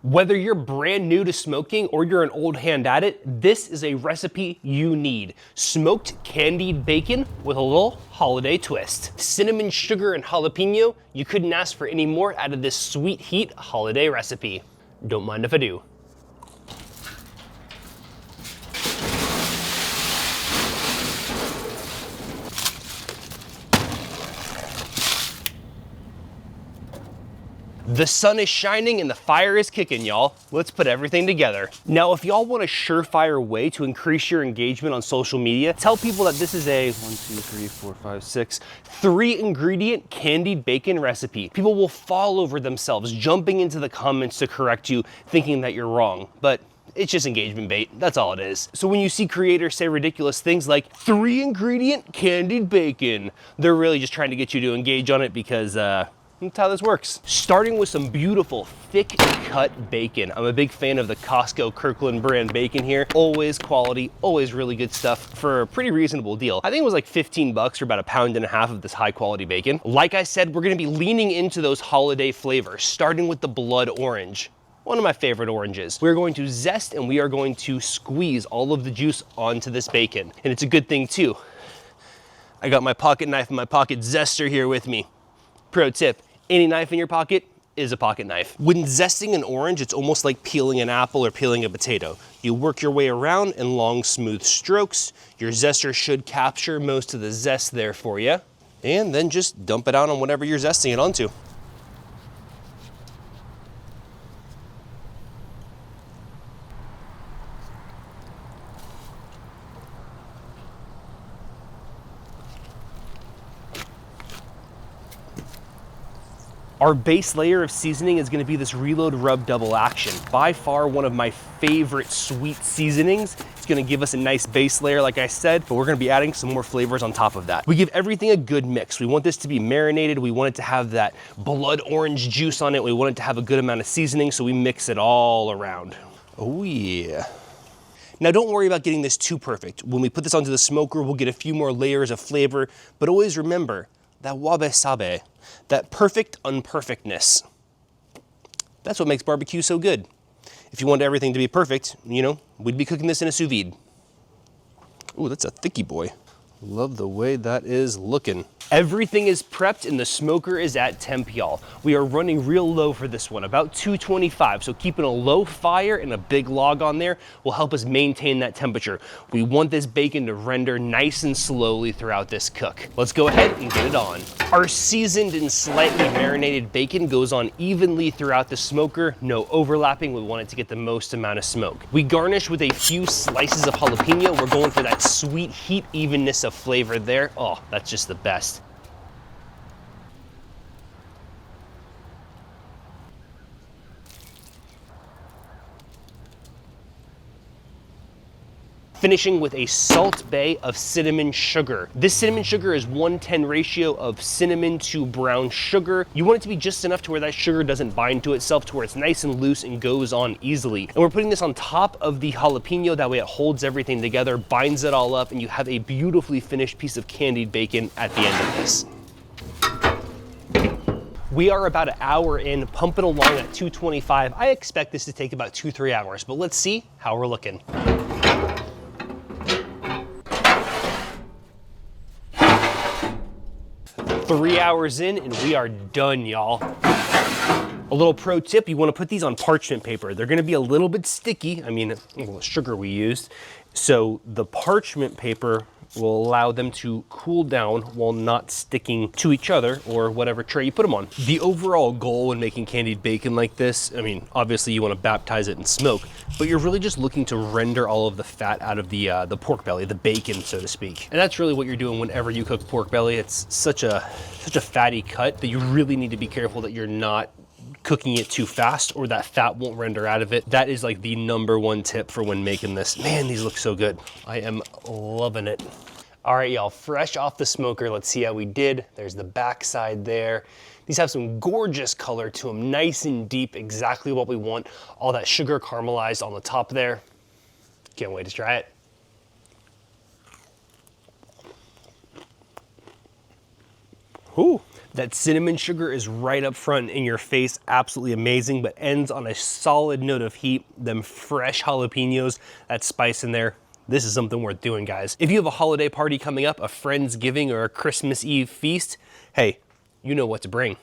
Whether you're brand new to smoking or you're an old hand at it, this is a recipe you need. Smoked candied bacon with a little holiday twist. Cinnamon, sugar, and jalapeno, you couldn't ask for any more out of this sweet heat holiday recipe. Don't mind if I do. The sun is shining and the fire is kicking, y'all. Let's put everything together. Now, if y'all want a surefire way to increase your engagement on social media, tell people that this is a 3-ingredient candied bacon recipe. People will fall over themselves, jumping into the comments to correct you, thinking that you're wrong. But it's just engagement bait, that's all it is. So when you see creators say ridiculous things like 3-ingredient candied bacon, they're really just trying to get you to engage on it because, that's how this works. Starting with some beautiful thick cut bacon. I'm a big fan of the Costco Kirkland brand bacon here. Always quality, always really good stuff for a pretty reasonable deal. I think it was like 15 bucks for about 1.5 pounds of this high quality bacon. Like I said, we're gonna be leaning into those holiday flavors, starting with the blood orange. One of my favorite oranges. We're going to zest and we are going to squeeze all of the juice onto this bacon. And it's a good thing too. I got my pocket knife and my pocket zester here with me. Pro tip, any knife in your pocket is a pocket knife. When zesting an orange, it's almost like peeling an apple or peeling a potato. You work your way around in long, smooth strokes. Your zester should capture most of the zest there for you. And then just dump it out on whatever you're zesting it onto. Our base layer of seasoning is gonna be this Reload Rub Double Action. By far one of my favorite sweet seasonings. It's gonna give us a nice base layer, like I said, but we're gonna be adding some more flavors on top of that. We give everything a good mix. We want this to be marinated. We want it to have that blood orange juice on it. We want it to have a good amount of seasoning, so we mix it all around. Oh yeah. Now don't worry about getting this too perfect. When we put this onto the smoker, we'll get a few more layers of flavor, but always remember, that wabi-sabi, that perfect unperfectness. That's what makes barbecue so good. If you wanted everything to be perfect, you know, we'd be cooking this in a sous vide. Ooh, that's a thickie boy. Love the way that is looking. Everything is prepped and the smoker is at temp, y'all. We are running real low for this one, about 225. So keeping a low fire and a big log on there will help us maintain that temperature. We want this bacon to render nice and slowly throughout this cook. Let's go ahead and get it on. Our seasoned and slightly marinated bacon goes on evenly throughout the smoker. No overlapping, we want it to get the most amount of smoke. We garnish with a few slices of jalapeno. We're going for that sweet heat evenness of flavor there. Oh, that's just the best. Finishing with a salt bay of cinnamon sugar. This cinnamon sugar is 1:10 ratio of cinnamon to brown sugar. You want it to be just enough to where that sugar doesn't bind to itself, to where it's nice and loose and goes on easily. And we're putting this on top of the jalapeno, that way it holds everything together, binds it all up, and you have a beautifully finished piece of candied bacon at the end of this. We are about an hour in, pumping along at 225. I expect this to take about 2-3 hours, but let's see how we're looking. 3 hours in and we are done, y'all. A little pro tip, you want to put these on parchment paper. They're going to be a little bit sticky. I mean, the sugar we used. So the parchment paper will allow them to cool down while not sticking to each other or whatever tray you put them on. The overall goal when making candied bacon like this, I mean, obviously you want to baptize it in smoke, but you're really just looking to render all of the fat out of the pork belly, the bacon, so to speak. And that's really what you're doing whenever you cook pork belly. It's such a fatty cut that you really need to be careful that you're not cooking it too fast or that fat won't render out of it. That is like the #1 tip for when making this. Man, these look so good. I am loving it. All right, y'all, fresh off the smoker, let's see how we did. There's the back side there. These have some gorgeous color to them, nice and deep, exactly what we want. All that sugar caramelized on the top there. Can't wait to try it. Ooh, that cinnamon sugar is right up front in your face, absolutely amazing, but ends on a solid note of heat. Them fresh jalapenos, that spice in there. This is something worth doing, guys. If you have a holiday party coming up, a Friendsgiving or a Christmas Eve feast, hey, you know what to bring.